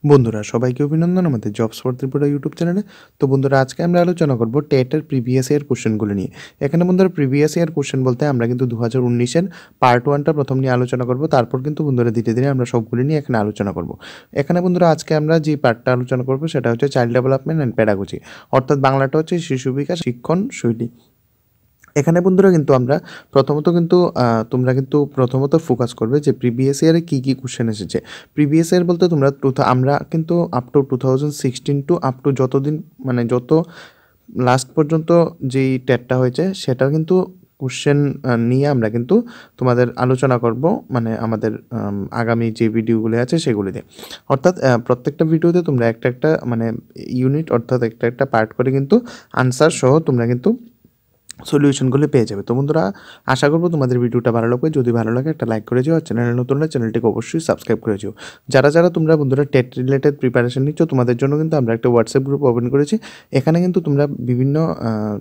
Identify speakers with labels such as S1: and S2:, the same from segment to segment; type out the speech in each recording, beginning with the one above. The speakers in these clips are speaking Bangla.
S1: বন্ধুরা সবাইকে অভিনন্দন আমাদের জবস ফর ত্রিপুরা ইউটিউব চ্যানেলে। তো বন্ধুরা আজকে আমরা আলোচনা করব টেটের প্রিভিয়াস ইয়ার কোশ্চেনগুলো নিয়ে। এখানে বন্ধুরা প্রিভিয়াস ইয়ার কোশ্চেন বলতে আমরা কিন্তু 2019-এর পার্ট 1টা প্রথম নিয়ে আলোচনা করব, তারপর কিন্তু বন্ধুরা ধীরে ধীরে আমরা সবগুলো নিয়ে এখানে আলোচনা করব। এখানে বন্ধুরা আজকে আমরা যে পার্টটা আলোচনা করব সেটা হচ্ছে চাইল্ড ডেভেলপমেন্ট অ্যান্ড প্যাডাগজি, অর্থাৎ বাংলাটা হচ্ছে শিশু বিকাশ শিক্ষণ শৈলী। এখানে বন্ধুরা কিন্তু আমরা তোমরা কিন্তু প্রথমত ফোকাস করবে যে প্রিভিয়াস ইয়ারে কী কী কোশ্চেন এসেছে। প্রিভিয়াস ইয়ার বলতে আমরা কিন্তু up to 2016 to up to যতদিন যত লাস্ট পর্যন্ত যেই টেটটা হয়েছে সেটা কিন্তু কোশ্চেন নিয়ে আমরা কিন্তু তোমাদের আলোচনা করব, আমাদের আগামী যে ভিডিওগুলি আছে সেগুলিতে। অর্থাৎ প্রত্যেকটা ভিডিওতে তোমরা একটা ইউনিট অর্থাৎ একটা পার্ট করে কিন্তু আনসার সহ তোমরা কিন্তু সলিউশনগুলো পেয়ে যাবে। তো বন্ধুরা আশা করবো তোমাদের ভিডিওটা ভালো লাগবে। যদি ভালো লাগে একটা লাইক করে যাও, আর চ্যানেলে নতুন হলে চ্যানেলটিকে অবশ্যই সাবস্ক্রাইব করে যাও। যারা তোমরা বন্ধুরা টেট রিলেটেড প্রিপারেশন নিচ্ছ তোমাদের জন্য কিন্তু আমরা একটা হোয়াটসঅ্যাপ গ্রুপ ওপেন করেছি। এখানে কিন্তু তোমরা বিভিন্ন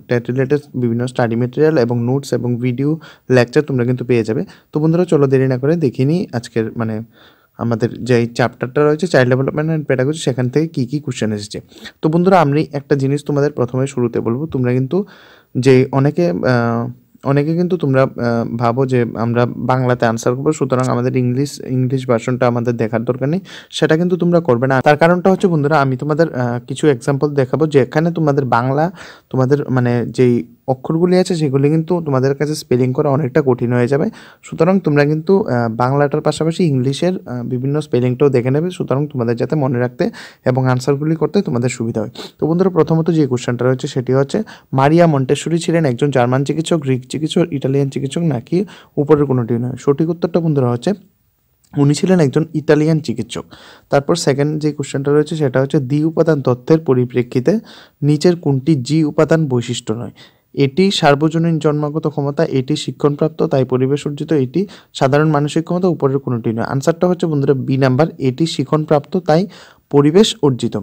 S1: টেট রিলেটেড বিভিন্ন স্টাডি মেটেরিয়াল এবং নোটস এবং ভিডিও লেকচার তোমরা কিন্তু পেয়ে যাবে। তো বন্ধুরা চলো দেরি না করে দেখিনি নিই আজকের আমাদের যে চ্যাপ্টারটা রয়েছে চাইল্ড ডেভেলপমেন্ট অ্যান্ড প্যাডাগজি, সেখান থেকে কী কী কোশ্চেন এসেছে। তো বন্ধুরা আমি একটা জিনিস তোমাদের প্রথমে শুরুতে বলবো, তোমরা কিন্তু যে অনেকে কিন্তু তোমরা ভাবো যে আমরা বাংলাতে আনসার করবো, সুতরাং আমাদের ইংলিশ ভার্সনটা আমাদের দেখার দরকার নেই। সেটা কিন্তু তোমরা করবে না। তার কারণটা হচ্ছে বন্ধুরা আমি তোমাদের কিছু এক্সাম্পল দেখাবো যেখানে তোমাদের বাংলা তোমাদের যেই অক্ষরগুলি আছে সেগুলি কিন্তু তোমাদের কাছে স্পেলিং করা অনেকটা কঠিন হয়ে যাবে। সুতরাং তোমরা কিন্তু বাংলাটার পাশাপাশি ইংলিশের বিভিন্ন স্পেলিংটাও দেখে নেবে, সুতরাং তোমাদের যাতে মনে রাখতে এবং আনসারগুলি করতে তোমাদের সুবিধা হয়। তো বন্ধুরা প্রথমত যে কোশ্চেনটা রয়েছে সেটি হচ্ছে, মারিয়া মন্টেসরি ছিলেন একজন জার্মান চিকিৎসক, গ্রিক চিকিৎসক, ইটালিয়ান চিকিৎসক নাকি উপরের কোনোটি নয়? সঠিক উত্তরটা বন্ধুরা হচ্ছে উনি ছিলেন একজন ইতালিয়ান চিকিৎসক। তারপর সেকেন্ড যে কোশ্চেনটা রয়েছে সেটা হচ্ছে, দ্বি উপাদান তথ্যের পরিপ্রেক্ষিতে নিচের কোনটি জি উপাদান বৈশিষ্ট্য নয়? এটি সার্বজনীন জন্মগত ক্ষমতা, এটি শিক্ষণপ্রাপ্ত তাই পরিবেশ অর্জিত, এটি সাধারণ মানসিক ক্ষমতা, উপরের কোনোটি নয়। আনসারটা হচ্ছে বন্ধুরা বি নাম্বার, এটি শিক্ষণপ্রাপ্ত তাই পরিবেশ অর্জিত।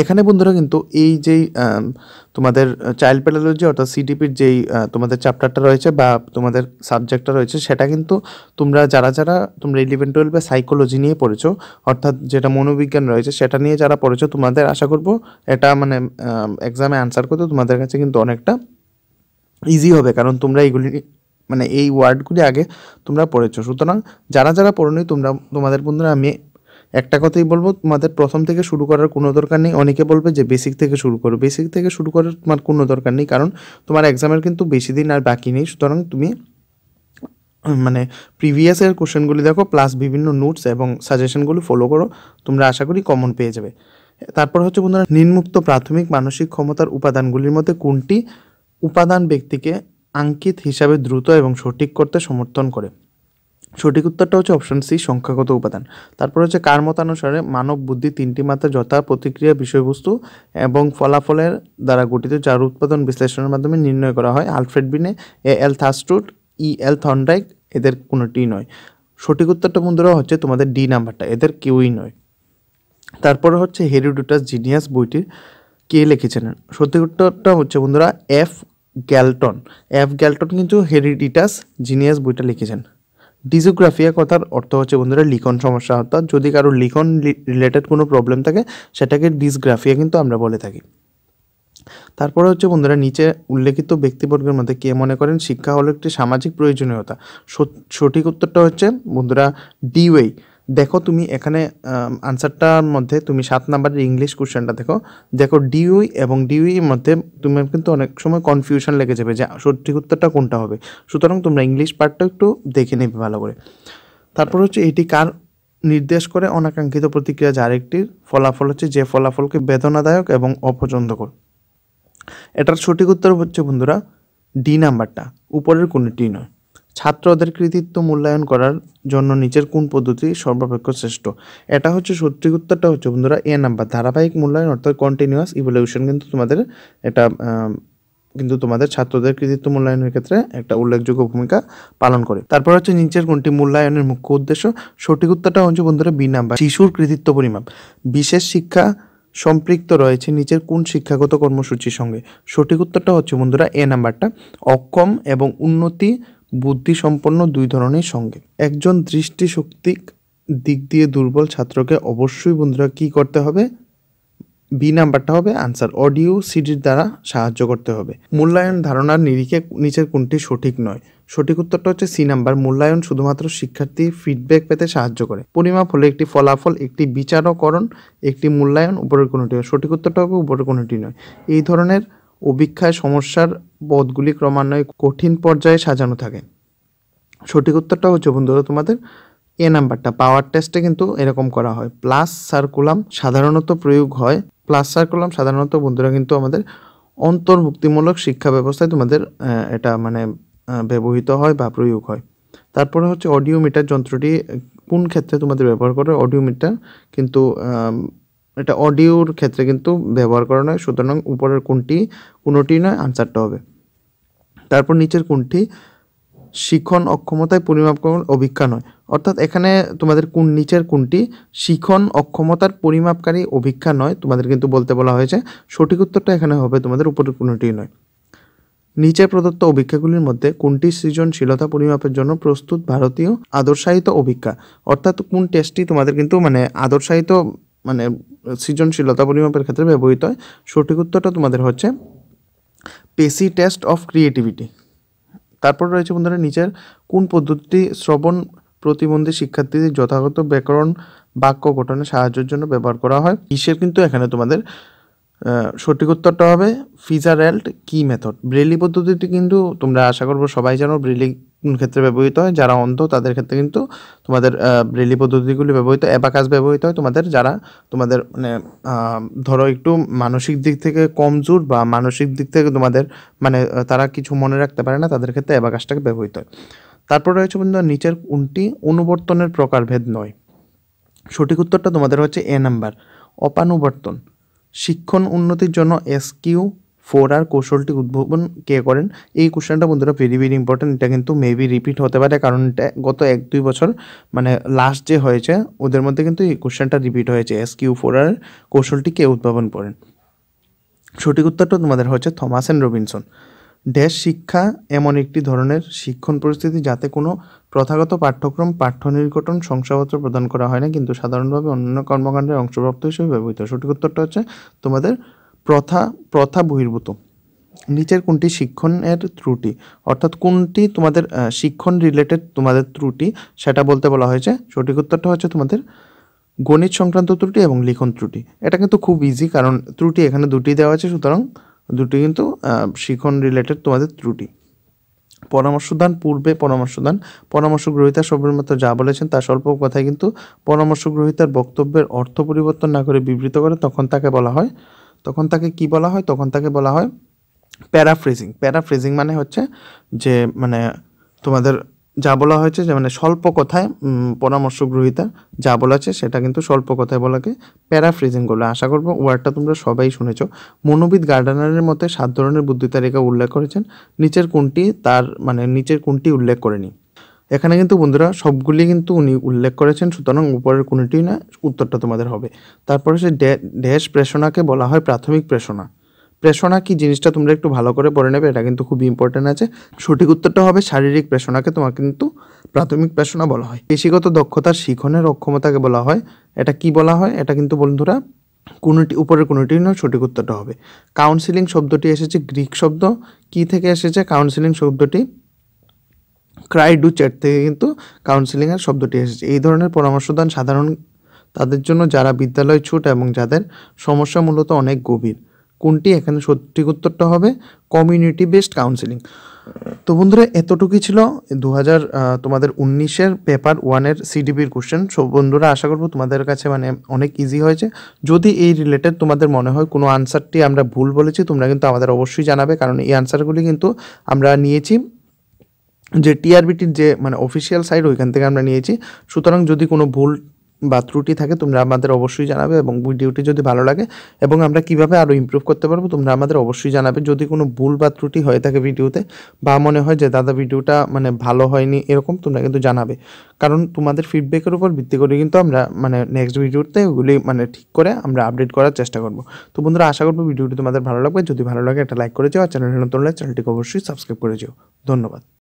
S1: এখানে বন্ধুরা কিন্তু এই যেই তোমাদের চাইল্ড প্যাডাগজি অর্থাৎ সিডিপির যেই তোমাদের চ্যাপ্টারটা রয়েছে বা তোমাদের সাবজেক্টটা রয়েছে সেটা কিন্তু তোমরা যারা তোমরা 11-12 সাইকোলজি নিয়ে পড়েছো, অর্থাৎ যেটা মনোবিজ্ঞান রয়েছে সেটা নিয়ে যারা পড়েছো, তোমাদের আশা করবো এটা এক্সামে আনসার করতে তোমাদের কাছে কিন্তু অনেকটা ইজি হবে, কারণ তোমরা এইগুলি এই ওয়ার্ডগুলি আগে তোমরা পড়েছো। সুতরাং যারা পড়োনি তোমাদের বন্ধুরা আমি একটা কথাই বলবো, তোমাদের প্রথম থেকে শুরু করার কোনো দরকার নেই। অনেকে বলবে যে বেসিক থেকে শুরু করো, বেসিক থেকে শুরু করার তোমার কোনো দরকার নেই, কারণ তোমার এক্সামের কিন্তু বেশি দিন আর বাকি নেই। সুতরাং তুমি প্রিভিয়াস ইয়ার কোশ্চেনগুলি দেখো, প্লাস বিভিন্ন নোটস এবং সাজেশনগুলো ফলো করো, তোমরা আশা করি কমন পেয়ে যাবে। তারপর হচ্ছে বন্ধুরা, নিম্নোক্ত প্রাথমিক মানসিক ক্ষমতার উপাদানগুলির মধ্যে কোনটি উপাদান ব্যক্তিকে আঙ্কিত হিসাবে দ্রুত এবং সঠিক করতে সমর্থন করে? সঠিক উত্তরটা হচ্ছে অপশন সি, সংখ্যাগত উপাদান। তারপর হচ্ছে কার মতানুসারে মানব বুদ্ধি তিনটি মাত্রা যথা প্রতিক্রিয়া, বিষয়বস্তু এবং ফলাফলের দ্বারা গঠিত, যার উৎপাদন বিশ্লেষণের মাধ্যমে নির্ণয় করা হয়? আলফ্রেড বিনে, এল থার্স্টুট, এল থর্নডাইক, এদের কোনোটি নয়। সঠিক উত্তরটা বন্ধুরা হচ্ছে তোমাদের ডি নাম্বারটা, এদের কেউই নয়। তারপরে হচ্ছে হেরোডোটাস জিনিয়াস বইটির কে লিখেছেন? সঠিক উত্তরটা হচ্ছে বন্ধুরা এফ গ্যালটন। কিন্তু হেরোডোটাস জিনিয়াস বইটা লিখেছেন। ডিসোগ্রাফিয়া কথার অর্থ হচ্ছে বন্ধুরা লিখন সমস্যা, অর্থাৎ যদি কারোর লিখন রিলেটেড কোনো প্রবলেম থাকে সেটাকে ডিসগ্রাফিয়া কিন্তু আমরা বলে থাকি। তারপরে হচ্ছে বন্ধুরা নিচে উল্লেখিত ব্যক্তিবর্গের মধ্যে কে মনে করেন শিক্ষা হলো একটি সামাজিক প্রয়োজনীয়তা? সঠিক উত্তরটা হচ্ছে বন্ধুরা ডিওয়েই। দেখো তুমি এখানে আনসারটার মধ্যে তুমি 7 নাম্বারের ইংলিশ কোশ্চেনটা দেখো ডিউই এবং ডিউইর মধ্যে তুমি কিন্তু অনেক সময় কনফিউশন লেগে যাবে যে সঠিক উত্তরটা কোনটা হবে। সুতরাং তোমরা ইংলিশ পার্টটা একটু দেখে নেবে ভালো করে। তারপর হচ্ছে এটি কার নির্দেশ করে অনাকাঙ্ক্ষিত প্রতিক্রিয়া, যার একটির ফলাফল হচ্ছে যে ফলাফলকে বেদনাদায়ক এবং অপছন্দকর। এটার সঠিক উত্তর হচ্ছে বন্ধুরা ডি নাম্বারটা, উপরের কোনটি নয়। ছাত্রদের কৃতিত্ব মূল্যায়ন করার জন্য নিচের কোন পদ্ধতি সর্বাপেক্ষা শ্রেষ্ঠ? এটা হচ্ছে সঠিক উত্তরটা হচ্ছে বন্ধুরা এ নাম্বার, ধারাবাহিক মূল্যায়ন অর্থাৎ কন্টিনিউয়াস ইভ্যালুয়েশন কিন্তু তোমাদের এটা কিন্তু তোমাদের ছাত্রদের কৃতিত্ব মূল্যায়নের ক্ষেত্রে একটা উল্লেখযোগ্য ভূমিকা পালন করে। তারপর হচ্ছে নিচের কোনটি মূল্যায়নের মুখ্য উদ্দেশ্য? সঠিক উত্তরটা হচ্ছে বন্ধুরা বি নাম্বার, শিশুর কৃতিত্ব পরিমাপ। বিশেষ শিক্ষা সম্পৃক্ত রয়েছে নিচের কোন শিক্ষাগত কর্মসূচির সঙ্গে? সঠিক উত্তরটা হচ্ছে বন্ধুরা এ নাম্বারটা, অক্ষম এবং উন্নতি বুদ্ধিসম্পন্ন দুই ধরনের সঙ্গে। একজন দৃষ্টিশক্তি দিক দিয়ে দুর্বল ছাত্রকে অবশ্যই বন্ধুরা কী করতে হবে, বি নাম্বারটা হবে আনসার, অডিও সিডির দ্বারা সাহায্য করতে হবে। মূল্যায়ন ধারণার নিরিখে নিচের কোনটি সঠিক নয়? সঠিক উত্তরটা হচ্ছে সি নাম্বার, মূল্যায়ন শুধুমাত্র শিক্ষার্থীর ফিডব্যাক পেতে সাহায্য করে। পরিমাপ হলো একটি ফলাফল, একটি বিচারকরণ, একটি মূল্যায়ন, উপরের কোনোটি নয়। সঠিক উত্তরটা হবে উপরের কোনোটি নয়। এই ধরনের অভিক্ষায় সমস্যার পদগুলি ক্রমান্বয়ে কঠিন পর্যায়ে সাজানো থাকে। সঠিক উত্তরটা হচ্ছে বন্ধুরা তোমাদের এ নাম্বারটা, পাওয়ার টেস্টে কিন্তু এরকম করা হয়। প্লাস সার্কুলাম সাধারণত প্রয়োগ হয়, প্লাস সার্কুলাম সাধারণত বন্ধুরা কিন্তু আমাদের অন্তর্ভুক্তিমূলক শিক্ষা ব্যবস্থায় তোমাদের এটা মানে ব্যবহৃত হয় বা প্রয়োগ হয়। তারপরে হচ্ছে অডিওমিটার যন্ত্রটি কোন ক্ষেত্রে তোমাদের ব্যবহার করে? অডিওমিটার কিন্তু এটা অডিওর ক্ষেত্রে কিন্তু ব্যবহার করা নয়, সুতরাং উপরের কোনোটি নয়, আনসারটা হবে। তারপর নিচের কোনটি শিখন অক্ষমতায় পরিমাপ করার অভিক্ষা নয়? অর্থাৎ এখানে তোমাদের নিচের কোনটি শিখন অক্ষমতার পরিমাপকারী অভিক্ষা নয় তোমাদের কিন্তু বলতে বলা হয়েছে। সঠিক উত্তরটা এখানে হবে তোমাদের উপরের কোনোটি নয়। নিচে প্রদত্ত অভিক্ষাগুলির মধ্যে কোনটি সৃজনশীলতা পরিমাপের জন্য প্রস্তুত ভারতীয় আদর্শায়িত অভিক্ষা? অর্থাৎ কোন টেস্টটি তোমাদের কিন্তু মানে আদর্শায়িত মানে সৃজনশীলতা পরিমাপের ক্ষেত্রে ব্যবহৃত হয়? সঠিক উত্তরটা তোমাদের হচ্ছে পেসি টেস্ট অফ ক্রিয়েটিভিটি। তারপর রয়েছে বন্ধুরা নিচের কোন পদ্ধতিটি শ্রবণ প্রতিবন্ধী শিক্ষার্থীদের যথাযথ ব্যাকরণ বাক্য গঠনে সাহায্যের জন্য ব্যবহার করা হয়? কিসের কিন্তু এখানে তোমাদের সঠিক উত্তরটা হবে ফিজারেল্ট কি মেথড। ব্রেলি পদ্ধতিটি কিন্তু তোমরা আশা করবো সবাই জানো ব্রেলি ক্ষেত্রে ব্যবহৃত হয়। যারা অন্ধ তাদের ক্ষেত্রে কিন্তু তোমাদের ব্রেলি পদ্ধতিগুলি ব্যবহৃত, অ্যাবাকাস ব্যবহৃত হয়। তোমাদের যারা তোমাদের মানে ধরো একটু মানসিক দিক থেকে কমজোর বা মানসিক দিক থেকে তোমাদের মানে তারা কিছু মনে রাখতে পারে না, তাদের ক্ষেত্রে অ্যাবাকাসটাকে ব্যবহৃত হয়। তারপর রয়েছে বন্ধু নিচের কোনটি অনুবর্তনের প্রকারভেদ নয়? সঠিক উত্তরটা তোমাদের হচ্ছে এ নাম্বার, অপানুবর্তন। শিক্ষণ উন্নতির জন্য SQ4R কৌশলটি উদ্ভাবন কে করেন? এই কোশ্চেনটা বন্ধুরা ভেরি ভেরি ইম্পর্টেন্ট। এটা কিন্তু মেবি রিপিট হতে পারে, কারণ এটা গত 1-2 বছর মানে লাস্ট যে হয়েছে ওদের মধ্যে কিন্তু এই কোশ্চেনটা রিপিট হয়েছে। SQ4R কৌশলটি কে উদ্ভাবন করেন? সঠিক উত্তরটা তোমাদের হচ্ছে থমাস এন্ড রবিনসন। ড্যাশ শিক্ষা এমন একটি ধরনের শিক্ষণ পরিস্থিতি যাতে কোনো প্রথাগত পাঠ্যক্রম, পাঠ্যনির্ঘটন, শংসাপত্র প্রদান করা হয় না, কিন্তু সাধারণভাবে অন্যান্য কর্মকাণ্ডের অংশপ্রাপ্ত হিসেবে ব্যবহৃত। সঠিক উত্তরটা হচ্ছে তোমাদের প্রথা বহির্ভূত। নিচের কোনটি শিক্ষণের ত্রুটি? অর্থাৎ কোনটি তোমাদের শিক্ষণ রিলেটেড তোমাদের ত্রুটি সেটা বলতে বলা হয়েছে। সঠিক উত্তরটা হচ্ছে তোমাদের গণিত সংক্রান্ত ত্রুটি এবং লিখন ত্রুটি। এটা কিন্তু খুব ইজি, কারণ ত্রুটি এখানে দুটি দেওয়া আছে, সুতরাং দুটি কিন্তু শিখন রিলেটেড তোমাদের ত্রুটি। পরামর্শদান পূর্বে পরামর্শ গ্রহীতা সবেমাত্র যা বলেছেন তা স্বল্প কথায় কিন্তু পরামর্শ গ্রহীতার বক্তব্যের অর্থ পরিবর্তন না করে বিবৃত করে, তখন তাকে বলা হয় প্যারাফ্রেজিং। প্যারাফ্রেজিং মানে হচ্ছে যে মানে তোমাদের যা বলা হয়েছে যে মানে স্বল্প কথায় পরামর্শ গ্রহীতা যা বলেছে সেটা কিন্তু স্বল্প কথায় বলাকে প্যারাফ্রেজিং বলে। আশা করবো ওয়ার্ডটা তোমরা সবাই শুনেছ। মনোবিদ গার্ডনারের মতে 7 ধরনের বুদ্ধি তালিকা উল্লেখ করেছেন, নিচের কোনটি উল্লেখ করেনি? এখানে কিন্তু বন্ধুরা সবগুলি কিন্তু উনি উল্লেখ করেছেন, সুতরাং উপরের কোনোটি না, উত্তরটা তোমাদের হবে। তারপরে সে ড্যাশ প্রেষণাকে বলা হয় প্রাথমিক প্রেষণা। প্রেষণা কি জিনিসটা তোমরা একটু ভালো করে পড়ে নেবে, এটা কিন্তু খুবই ইম্পর্টেন্ট আছে। সঠিক উত্তরটা হবে শারীরিক প্রেষণাকে তোমার কিন্তু প্রাথমিক প্রেষণা বলা হয়। পেশিগত দক্ষতার শিখনের অক্ষমতাকে বলা হয়, এটা কি বলা হয়? এটা কিন্তু বন্ধুরা উপরের কোনোটি নয়, সঠিক উত্তরটা হবে। কাউন্সিলিং শব্দটি এসেছে গ্রিক শব্দ কি থেকে এসেছে? কাউন্সিলিং শব্দটি ক্রাই ডু চ্যাট থেকে কিন্তু কাউন্সিলিংয়ের শব্দটি এসেছে। এই ধরনের পরামর্শদান সাধারণ তাদের জন্য যারা বিদ্যালয় ছুট এবং যাদের সমস্যা মূলত অনেক গভীর। কোনটি এখানে সঠিক উত্তরটা হবে কমিউনিটি বেসড কাউন্সিলিং। তো বন্ধুরা এতটুকুই ছিল তোমাদের 19-এর পেপার 1-এর সিডিপির কোশ্চেন। সো বন্ধুরা আশা করবো তোমাদের কাছে মানে অনেক ইজি হয়েছে। যদি এই রিলেটেড তোমাদের মনে হয় কোনো আনসারটি আমরা ভুল বলেছি, তোমরা কিন্তু আমাদের অবশ্যই জানাবে, কারণ এই আনসারগুলি কিন্তু আমরা নিয়েছি যে টিআরবিটির যে মানে অফিসিয়াল সাইট ওইখান থেকে আমরা নিয়েছি। সুতরাং যদি কোনো ভুল বা ত্রুটি থাকে তোমরা আমাদের অবশ্যই জানাবে, এবং ভিডিওটি যদি ভালো লাগে এবং আমরা কিভাবে আরও ইমপ্রুভ করতে পারবো তোমরা আমাদের অবশ্যই জানাবে। যদি কোনো ভুল বা ত্রুটি হয়ে থাকে ভিডিওতে বা মনে হয় যে দাদা ভিডিওটা মানে ভালো হয়নি এরকম, তোমরা কিন্তু জানাবে, কারণ তোমাদের ফিডব্যাকের উপর ভিত্তি করে কিন্তু আমরা মানে নেক্সট ভিডিওতে ওগুলি মানে ঠিক করে আমরা আপডেট করার চেষ্টা করব। তো বন্ধুরা আশা করবো ভিডিওটি তোমাদের ভালো লাগবে। যদি ভালো লাগে একটা লাইক করে যাও, আর চ্যানেলটি নতুন হলে চ্যানেলটিকে অবশ্যই সাবস্ক্রাইব করে যাও। ধন্যবাদ।